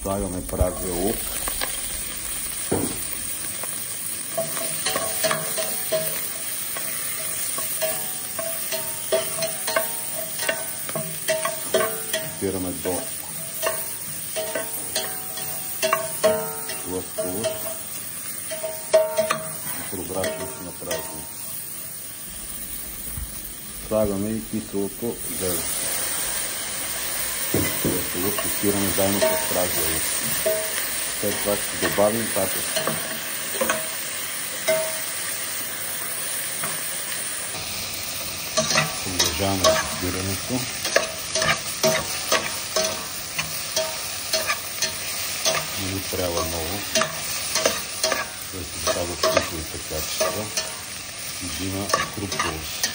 Слагаме празия лук. Спираме до лъскавост и прозрачност на празния. Слагаме и киселото зеле. Лък ще спираме заедно с празния лук. След това ще добавим патешкото. Продължаваме с спирането. Не го трябва много, да се доставят вкусовите качества и да има хрупкавост.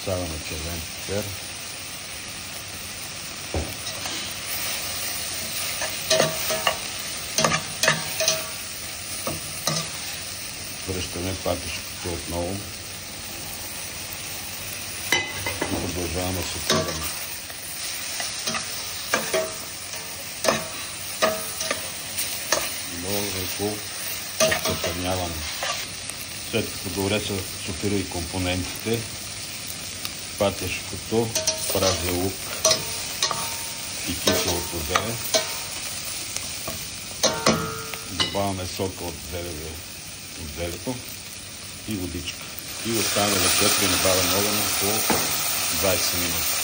Слагаме червен пипер. Връщаме патешкото отново. И продължаваме с сиране. Много леко подсъхраняваме. След като добре са супирали компонентите, патешкото, празия лук и киселото зеле, добавяме сока от зелето и водичка. И оставяме да кипне на бавен огън по 20 минути.